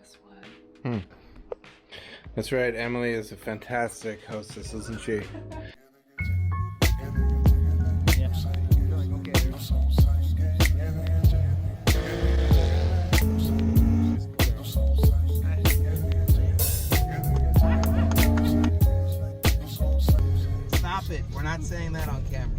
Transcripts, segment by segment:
this would. That's right, Emily is a fantastic hostess, isn't she? Stop it, we're not saying that on camera.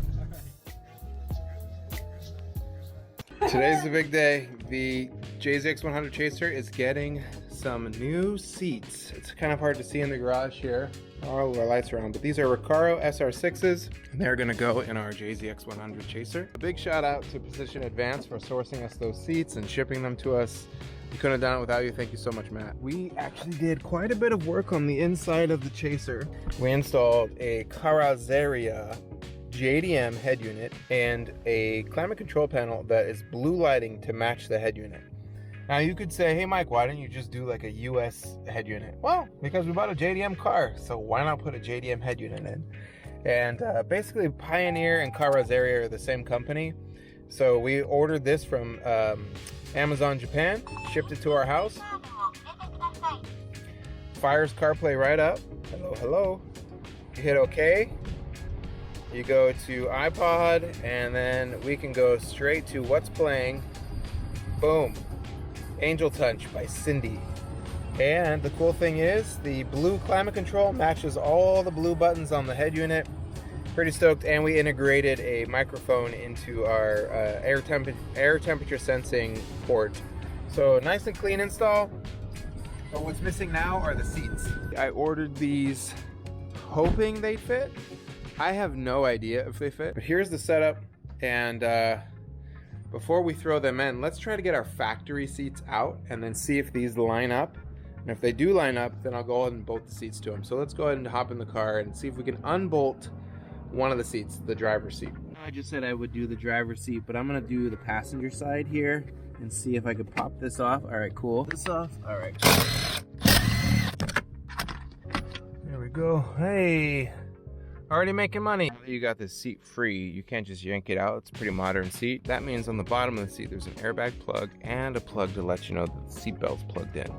Today's the big day. The JZX100 Chaser is getting some new seats. It's kind of hard to see in the garage here. All of our lights are on, but these are Recaro SR6s, and they're gonna go in our JZX100 Chaser. A big shout out to Position Advance for sourcing us those seats and shipping them to us. We couldn't have done it without you. Thank you so much, Matt. We actually did quite a bit of work on the inside of the Chaser. We installed a Carrozeria JDM head unit and a climate control panel that is blue lighting to match the head unit. Now you could say, hey Mike, why didn't you just do like a US head unit? Well, because we bought a JDM car, so why not put a JDM head unit in? And basically Pioneer and Carrozeria are the same company. So we ordered this from Amazon Japan, shipped it to our house. Fires CarPlay right up. Hello, hello. You hit OK. You go to iPod, and then we can go straight to what's playing. Boom. Angel Touch by Cindy. And the cool thing is, the blue climate control matches all the blue buttons on the head unit. Pretty stoked, and we integrated a microphone into our air temperature sensing port. So nice and clean install. But what's missing now are the seats. I ordered these hoping they fit. I have no idea if they fit, but here's the setup, and before we throw them in, let's try to get our factory seats out and then see if these line up. And if they do line up, then I'll go ahead and bolt the seats to them. So let's go ahead and hop in the car and see if we can unbolt one of the seats, the driver's seat. I just said I would do the driver's seat, but I'm gonna do the passenger side here and see if I could pop this off. All right, cool. This off, all right. There we go, hey. Already making money. You got this seat free. You can't just yank it out. It's a pretty modern seat. That means on the bottom of the seat, there's an airbag plug and a plug to let you know that the seat belt's plugged in.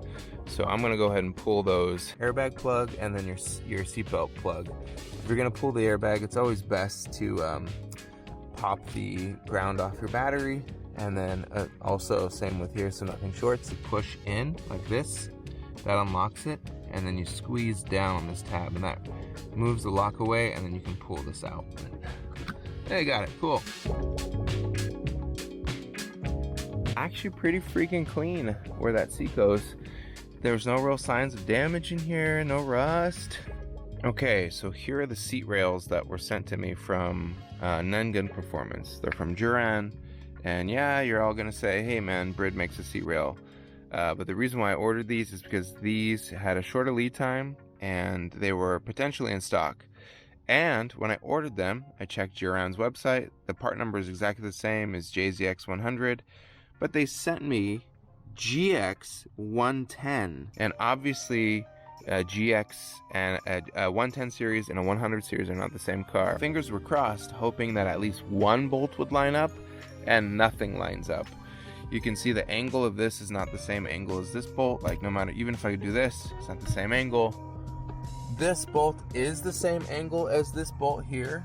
So I'm gonna go ahead and pull those airbag plug and then your seat belt plug. If you're gonna pull the airbag, it's always best to pop the ground off your battery. And then also same with here, so nothing shorts. You push in like this, that unlocks it. And then you squeeze down on this tab and that moves the lock away, and then you can pull this out. There, you got it, cool. Actually pretty freaking clean where that seat goes. There's no real signs of damage in here, no rust. Okay, so here are the seat rails that were sent to me from Nengun Performance. They're from Duran, and yeah, you're all gonna say, hey man, Brid makes a seat rail. But the reason why I ordered these is because these had a shorter lead time and they were potentially in stock. And when I ordered them, I checked Duran's website. The part number is exactly the same as JZX100, but they sent me GX110. And obviously, GX and a 110 series and a 100 series are not the same car. Fingers were crossed, hoping that at least one bolt would line up, and nothing lines up. You can see the angle of this is not the same angle as this bolt. Like no matter, even if I could do this, it's not the same angle. This bolt is the same angle as this bolt here,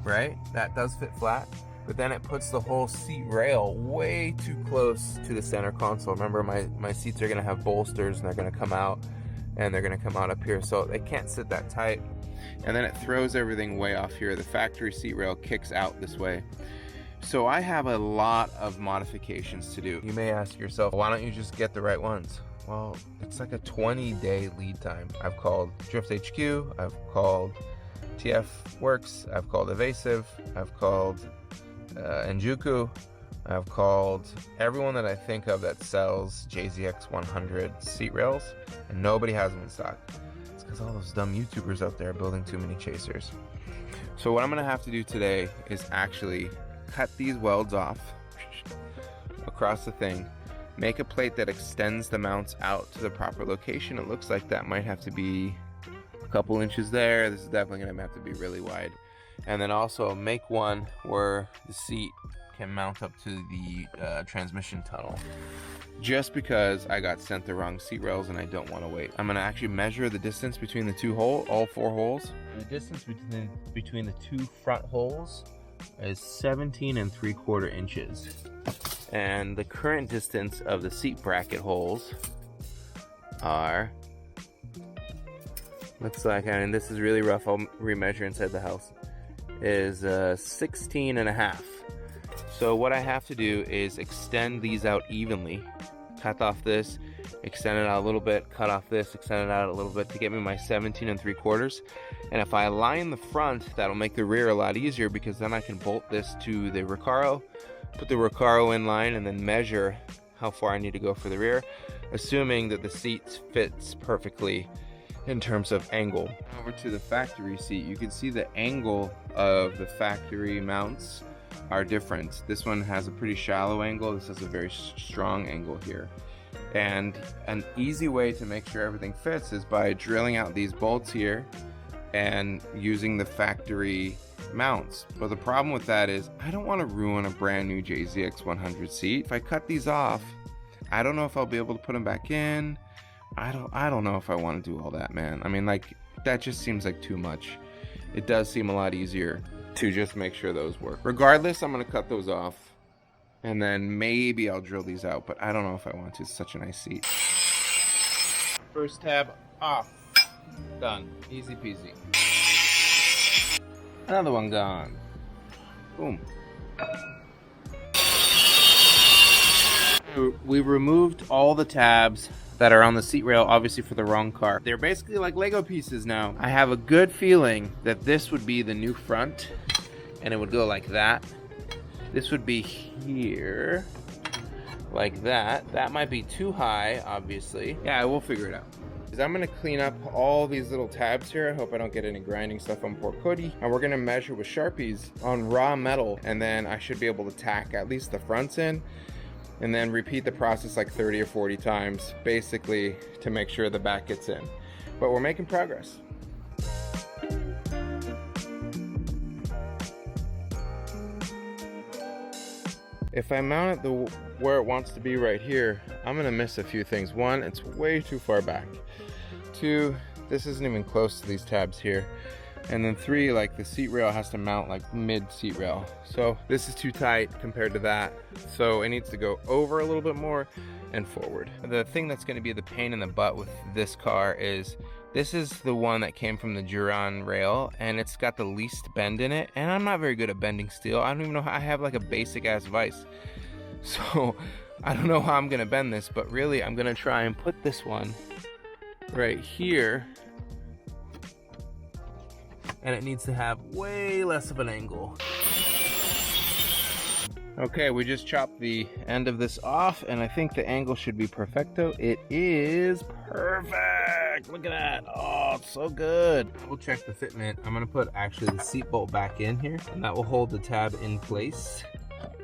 right? That does fit flat, but then it puts the whole seat rail way too close to the center console. Remember, my seats are gonna have bolsters and they're gonna come out, and they're gonna come out up here, so they can't sit that tight. And then it throws everything way off here. The factory seat rail kicks out this way. So I have a lot of modifications to do. You may ask yourself, why don't you just get the right ones? Well, it's like a 20-day lead time. I've called Drift HQ, I've called TF Works, I've called Evasive, I've called Enjuku, I've called everyone that I think of that sells JZX100 seat rails, and nobody has them in stock. It's because all those dumb YouTubers out there are building too many Chasers. So what I'm gonna have to do today is actually cut these welds off across the thing, make a plate that extends the mounts out to the proper location. It looks like that might have to be a couple inches there. This is definitely gonna have to be really wide. And then also make one where the seat can mount up to the transmission tunnel. Just because I got sent the wrong seat rails and I don't want to wait. I'm gonna actually measure the distance between the two holes, all 4 holes. The distance between the 2 front holes is 17 3/4 inches. And the current distance of the seat bracket holes are, looks like, I mean, this is really rough, I'll remeasure inside the house, is 16.5. So what I have to do is extend these out evenly, cut off this, extend it out a little bit, cut off this, extend it out a little bit to get me my 17 3/4. And if I align the front, that'll make the rear a lot easier, because then I can bolt this to the Recaro, put the Recaro in line, and then measure how far I need to go for the rear, assuming that the seat fits perfectly in terms of angle. Over to the factory seat, you can see the angle of the factory mounts are different. This one has a pretty shallow angle, this has a very strong angle here. And an easy way to make sure everything fits is by drilling out these bolts here and using the factory mounts. But the problem with that is I don't want to ruin a brand new JZX100 seat. If I cut these off, I don't know if I'll be able to put them back in. I don't know if I want to do all that, man. I mean, like, that just seems like too much. It does seem a lot easier to just make sure those work. Regardless, I'm gonna cut those off, and then maybe I'll drill these out, but I don't know if I want to. It's such a nice seat. First tab off. Done. Easy peasy. Another one gone. Boom. We removed all the tabs that are on the seat rail, obviously for the wrong car. They're basically like Lego pieces now. I have a good feeling that this would be the new front, and it would go like that. This would be here, like that. That might be too high, obviously. Yeah, we'll figure it out. I'm gonna clean up all these little tabs here. I hope I don't get any grinding stuff on poor Cody. And we're gonna measure with Sharpies on raw metal, and then I should be able to tack at least the fronts in, and then repeat the process like 30 or 40 times, basically to make sure the back gets in. But we're making progress. If I mount it where it wants to be right here, I'm gonna miss a few things. 1, it's way too far back. 2, this isn't even close to these tabs here. And then 3, like the seat rail has to mount like mid seat rail. So this is too tight compared to that. So it needs to go over a little bit more and forward. The thing that's gonna be the pain in the butt with this car is, this is the one that came from the Duran rail, and it's got the least bend in it. And I'm not very good at bending steel. I don't even know how, I have like a basic ass vise. So I don't know how I'm gonna bend this, but really I'm gonna try and put this one right here. And it needs to have way less of an angle. Okay, we just chopped the end of this off, and I think the angle should be perfecto. It is perfect. Look at that. Oh, it's so good. We'll check the fitment. I'm gonna put actually the seat bolt back in here, and that will hold the tab in place.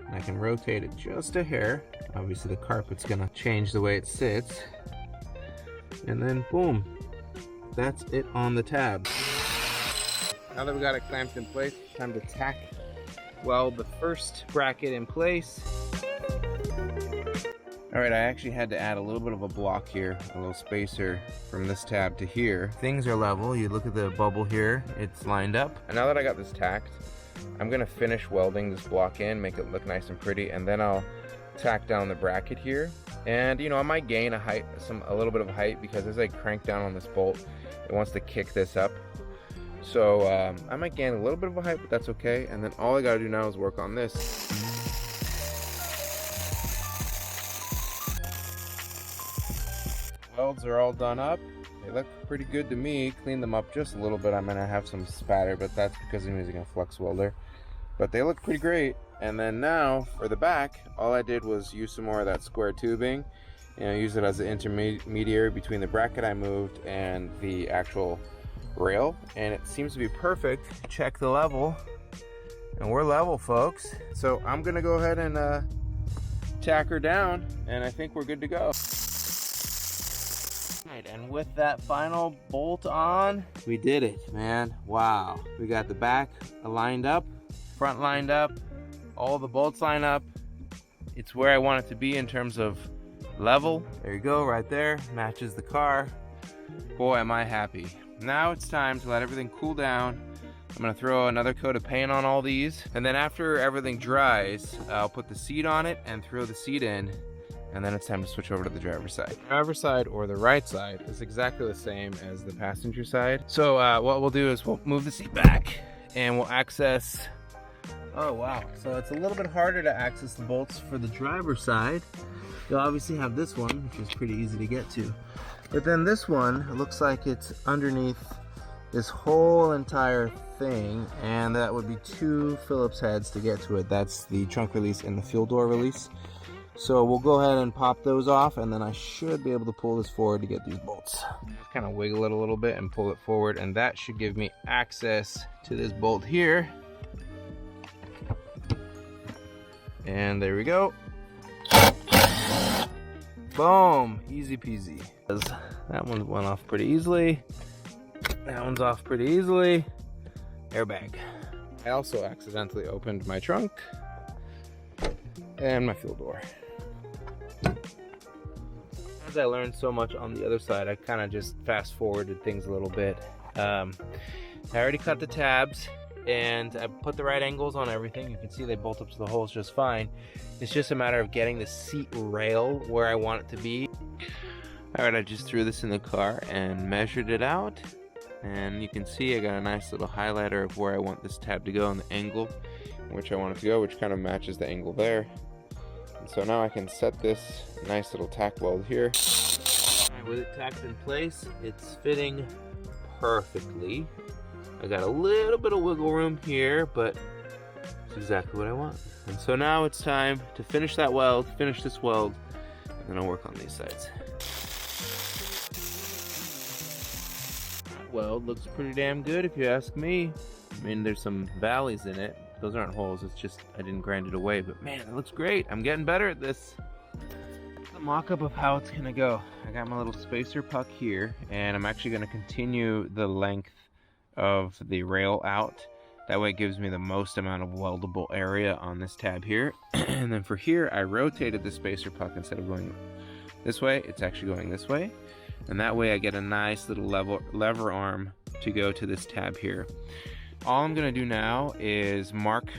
And I can rotate it just a hair. Obviously the carpet's gonna change the way it sits. And then boom, that's it on the tab. Now that we got it clamped in place, it's time to tack weld the first bracket in place. All right, I actually had to add a little bit of a block here, a little spacer from this tab to here. Things are level. You look at the bubble here, it's lined up. And now that I got this tacked, I'm gonna finish welding this block in, make it look nice and pretty, and then I'll tack down the bracket here. And you know, I might gain a little bit of height, because as I crank down on this bolt, it wants to kick this up. So I might gain a little bit of a height, but that's okay. And then all I gotta do now is work on this. Welds are all done up. They look pretty good to me. Clean them up just a little bit. I'm gonna have some spatter, but that's because I'm using a flux welder. But they look pretty great. And then now for the back, all I did was use some more of that square tubing, and use it as an intermediary between the bracket I moved and the actual rail, and it seems to be perfect. Check the level, and we're level, folks. So I'm gonna go ahead and tack her down, and I think we're good to go. Right, and with that final bolt on, we did it, man. Wow, we got the back lined up, front lined up, all the bolts line up. It's where I want it to be in terms of level. There you go, right there, matches the car. Boy, am I happy. Now it's time to let everything cool down. I'm gonna throw another coat of paint on all these, and then after everything dries, I'll put the seat on it and throw the seat in, and then it's time to switch over to the driver's side. Driver's side, or the right side, is exactly the same as the passenger side. So what we'll do is we'll move the seat back, and we'll access, oh wow, so it's a little bit harder to access the bolts for the driver's side. You'll obviously have this one, which is pretty easy to get to. But then this one, it looks like it's underneath this whole entire thing, and that would be 2 Phillips heads to get to it. That's the trunk release and the fuel door release. So we'll go ahead and pop those off, and then I should be able to pull this forward to get these bolts. Just kind of wiggle it a little bit and pull it forward, and that should give me access to this bolt here. And there we go. Boom, easy peasy. That one went off pretty easily. That one's off pretty easily. Airbag. I also accidentally opened my trunk and my fuel door. As I learned so much on the other side, I kind of just fast forwarded things a little bit. I already cut the tabs and I put the right angles on everything. You can see they bolt up to the holes just fine. It's just a matter of getting the seat rail where I want it to be. Alright, I just threw this in the car and measured it out. And you can see I got a nice little highlighter of where I want this tab to go and the angle in which I want it to go, which kind of matches the angle there. And so now I can set this nice little tack weld here. With it tacked in place, it's fitting perfectly. I got a little bit of wiggle room here, but it's exactly what I want. And so now it's time to finish that weld, finish this weld, and then I'll work on these sides. Weld looks pretty damn good if you ask me. I mean, there's some valleys in it. Those aren't holes, it's just I didn't grind it away, but man, it looks great. I'm getting better at this. The mock-up of how it's gonna go. I got my little spacer puck here, and I'm actually gonna continue the length of the rail out. That way it gives me the most amount of weldable area on this tab here. And then for here, I rotated the spacer puck. Instead of going this way, it's actually going this way. And that way I get a nice little lever arm to go to this tab here. All I'm gonna do now is mark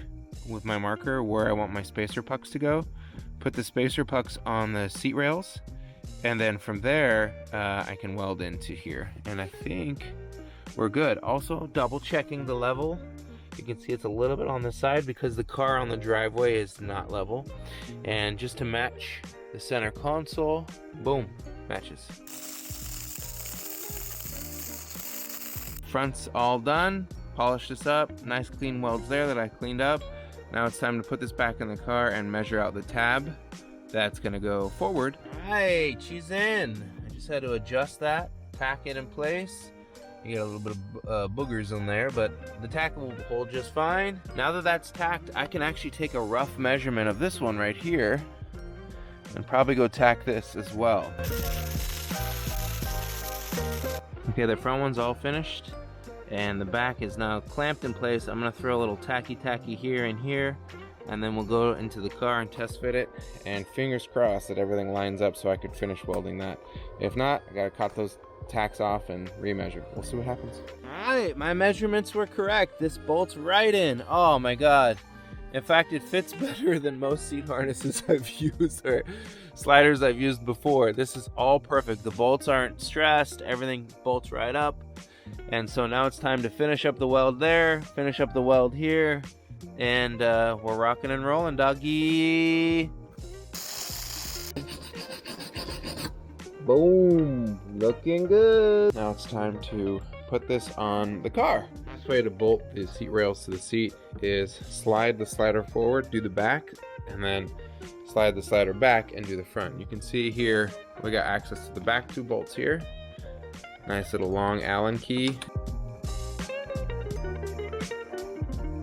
with my marker where I want my spacer pucks to go, put the spacer pucks on the seat rails, and then from there I can weld into here. And I think we're good. Also double checking the level. You can see it's a little bit on the side because the car on the driveway is not level. And just to match the center console, boom, matches. Front's all done. Polish this up. Nice clean welds there that I cleaned up. Now it's time to put this back in the car and measure out the tab that's gonna go forward. Alright, she's in. I just had to adjust that, tack it in place. You get a little bit of boogers in there, but the tack will hold just fine. Now that that's tacked, I can actually take a rough measurement of this one right here and probably go tack this as well. Okay, the front one's all finished and the back is now clamped in place. I'm gonna throw a little tacky here and here, and then we'll go into the car and test fit it, and fingers crossed that everything lines up so I could finish welding that. If not, I gotta cut those tacks off and remeasure. We'll see what happens. Alright, my measurements were correct. This bolts right in. Oh my god. In fact, it fits better than most seat harnesses I've used or sliders I've used before. This is all perfect. The bolts aren't stressed. Everything bolts right up. And so now it's time to finish up the weld there, finish up the weld here, and we're rocking and rolling, doggy. Boom, looking good. Now it's time to put this on the car. The best way to bolt the seat rails to the seat is slide the slider forward, do the back, and then slide the slider back and do the front. You can see here we got access to the back 2 bolts here. Nice little long Allen key.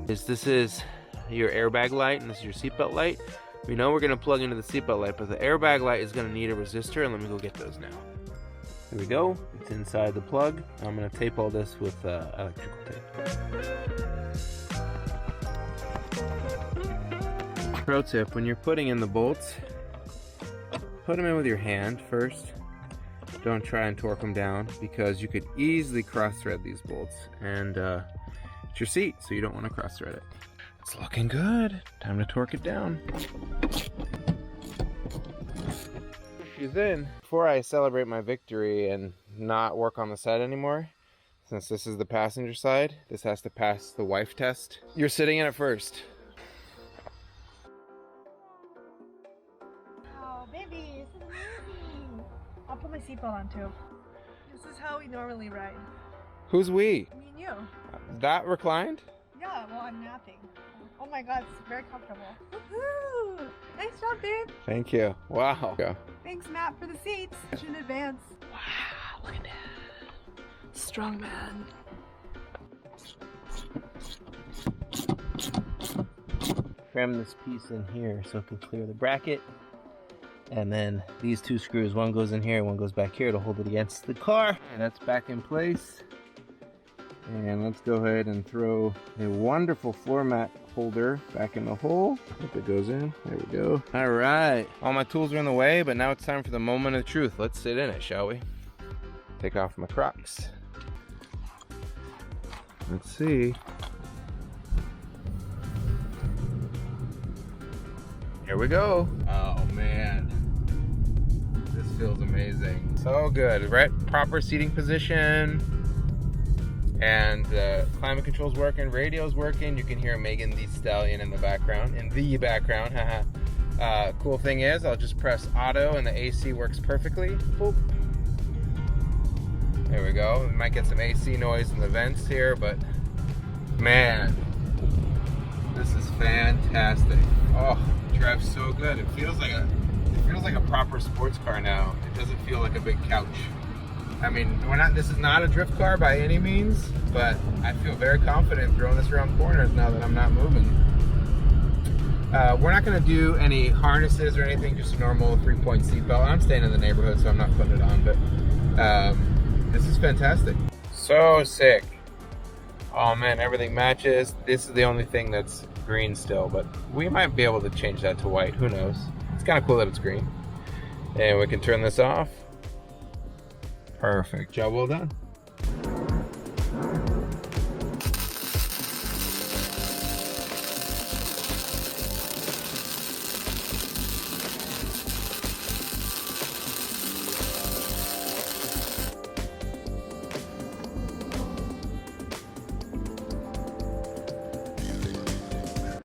This is your airbag light and this is your seatbelt light. We know we're going to plug into the seatbelt light, but the airbag light is going to need a resistor, and let me go get those now. Here we go. It's inside the plug. I'm going to tape all this with electrical tape. Pro tip, when you're putting in the bolts, put them in with your hand first. Don't try and torque them down because you could easily cross-thread these bolts, and it's your seat, so you don't want to cross-thread it. It's looking good. Time to torque it down. She's in. Before I celebrate my victory and not work on the side anymore, since this is the passenger side, this has to pass the wife test. You're sitting in it first. Oh, baby, this is amazing. I'll put my seatbelt on too. This is how we normally ride. Who's we? Me and you. That reclined? Yeah, well, I'm napping. Oh my god, it's very comfortable. Woohoo! Nice job, babe. Thank you. Wow. Go. Thanks, Matt, for the seats. In advance. Wow, look at that. Strong man. Cram this piece in here so it can clear the bracket. And then these two screws, one goes in here, one goes back here to hold it against the car. And that's back in place. And let's go ahead and throw a wonderful floor mat holder back in the hole. Hope it goes in. There we go. All right. All my tools are in the way, but now it's time for the moment of truth. Let's sit in it, shall we? Take off my Crocs. Let's see. Here we go. Oh man, this feels amazing. So good. Right, proper seating position, and climate control's working, radio's working. You can hear Megan Thee Stallion in the background. Haha. Cool thing is, I'll just press auto and the AC works perfectly. Boop. There we go. We might get some AC noise in the vents here, but man, this is fantastic. Oh, it drives so good. It feels like a proper sports car now. It doesn't feel like a big couch. I mean, this is not a drift car by any means, but I feel very confident throwing this around corners now that I'm not moving. We're not going to do any harnesses or anything, just a normal 3-point seatbelt. I'm staying in the neighborhood, so I'm not putting it on, but this is fantastic. So sick. Oh man, everything matches. This is the only thing that's green still, but we might be able to change that to white. Who knows? It's kind of cool that it's green. And we can turn this off. Perfect. Job well done.